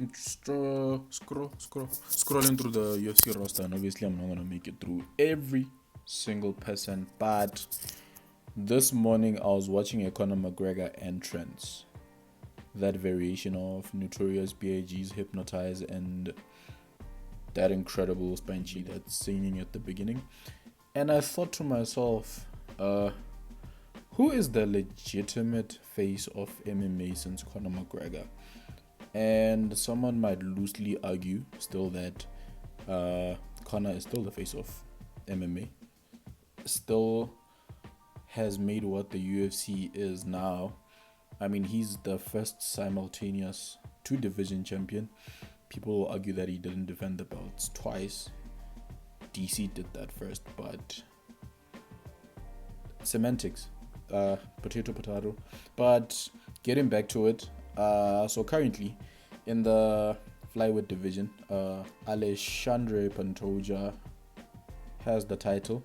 scrolling through the UFC roster, and obviously I'm not gonna make it through every single person, but this morning I was watching a Conor McGregor entrance, that variation of Notorious B.I.G.'s Hypnotize and that incredible spine cheat that's singing at the beginning, and I thought to myself, who is the legitimate face of MMA since Conor McGregor? And someone might loosely argue still that Conor is still the face of MMA, still has made what the UFC is now. I mean, he's the first simultaneous two-division champion. People will argue that he didn't defend the belts twice. DC did that first, but semantics, potato. But getting back to it, so currently in the flyweight division, Alexandre Pantoja has the title.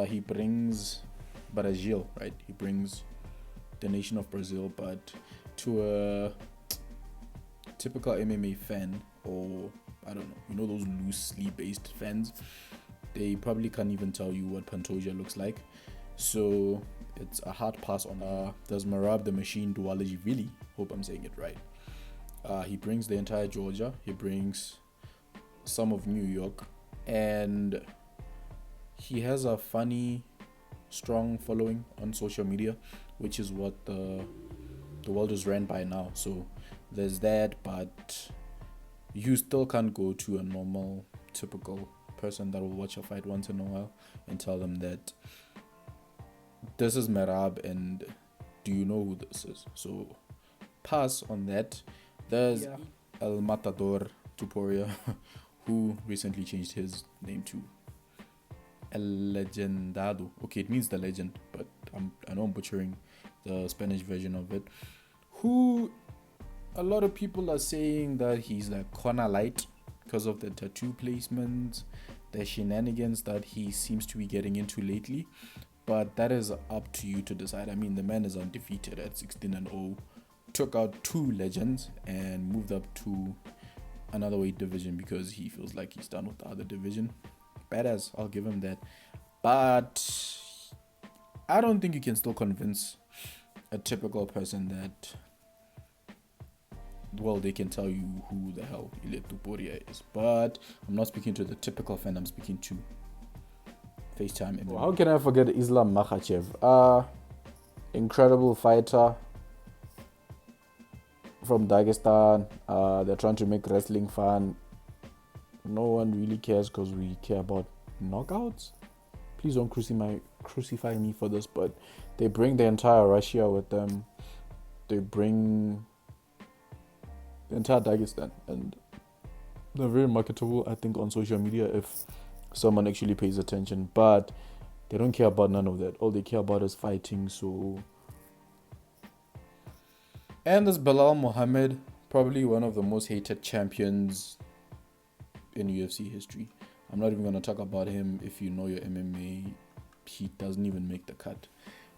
He brings Brazil, right? He brings the nation of Brazil, but to a typical MMA fan, or I don't know, those loosely based fans, they probably can't even tell you what Pantoja looks like. So it's a hard pass on does Marab the Machine Dualajivili, hope I'm saying it right. He brings the entire Georgia, he brings some of New York, and he has a funny, strong following on social media, which is what the world is ran by now. So there's that, but you still can't go to a normal, typical person that will watch a fight once in a while and tell them that this is Merab and do you know who this is? So pass on that. There's El Matador Tuporia, who recently changed his name to El Legendado. Okay, it means the legend, but I know I'm butchering the Spanish version of it. Who a lot of people are saying that he's like Conor light because of the tattoo placements, the shenanigans that he seems to be getting into lately. But that is up to you to decide. I mean, the man is undefeated at 16-0, took out two legends and moved up to another weight division because he feels like he's done with the other division. Badass, I'll give him that. But I don't think you can still convince a typical person that, well, they can tell you who the hell Ile Tuporia is. But I'm not speaking to the typical fan, I'm speaking to FaceTime. Well, how can I forget Islam Makhachev? Incredible fighter from Dagestan. They're trying to make wrestling fun. No one really cares because we care about knockouts. Please don't crucify me for this, but they bring the entire Russia with them. They bring the entire Dagestan, and they're very marketable, I think, on social media if someone actually pays attention. But they don't care about none of that. All they care about is fighting. So, and there's Belal Muhammad, probably one of the most hated champions in UFC history. I'm not even going to talk about him. If you know your MMA, he doesn't even make the cut.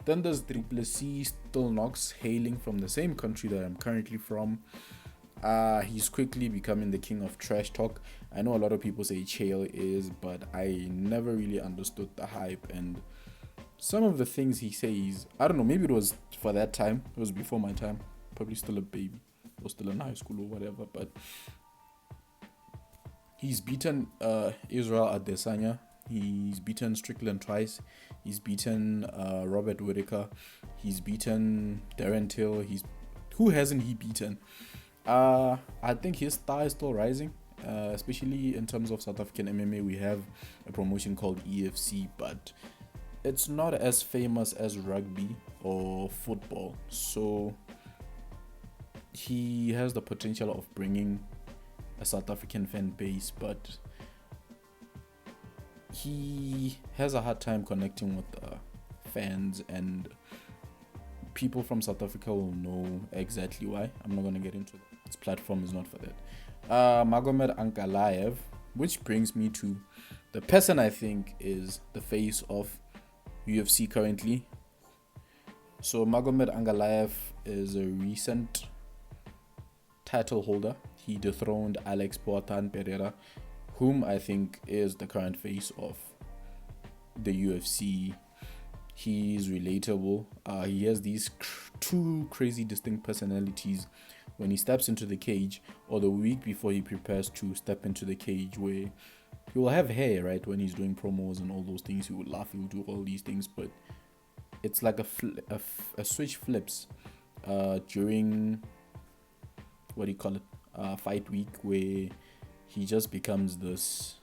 Then there's Triple C Still Knox, hailing from the same country that I'm currently from. He's quickly becoming the king of trash talk. I know a lot of people say Chael is, but I never really understood the hype, and some of the things he says, I don't know, maybe it was for that time, it was before my time, probably still a baby or still in high school or whatever, but he's beaten Israel Adesanya, he's beaten Strickland twice, he's beaten Robert Whittaker, he's beaten Darren Till, who hasn't he beaten? I think his star is still rising, especially in terms of South African MMA. We have a promotion called EFC, but it's not as famous as rugby or football. So he has the potential of bringing a South African fan base, but he has a hard time connecting with fans, and people from South Africa will know exactly why. I'm not going to get into that. This platform is not for that. Magomed Ankalaev, which brings me to the person I think is the face of UFC currently. So Magomed Ankalaev is a recent title holder. He dethroned Alex Poatan Pereira, whom I think is the current face of the UFC. He's relatable. He has these two crazy distinct personalities when he steps into the cage, or the week before he prepares to step into the cage, where he will have hair, right? When he's doing promos and all those things, he will laugh, he will do all these things, but it's like a switch flips during, what do you call it, fight week, where he just becomes this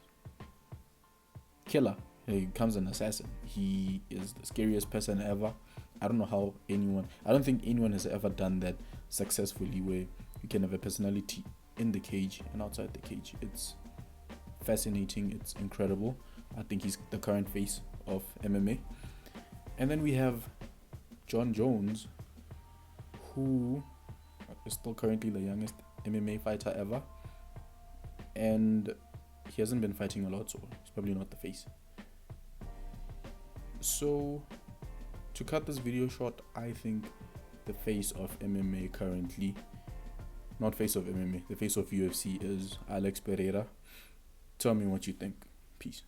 killer. He becomes an assassin. He is the scariest person ever. I don't think anyone has ever done that successfully, where you can have a personality in the cage and outside the cage. It's fascinating. It's incredible. I think he's the current face of MMA. And then we have John Jones, who is still currently the youngest MMA fighter ever. And he hasn't been fighting a lot, so he's probably not the face. So, to cut this video short, I think the face of MMA currently, not face of MMA, the face of UFC is Alex Pereira. Tell me what you think. Peace.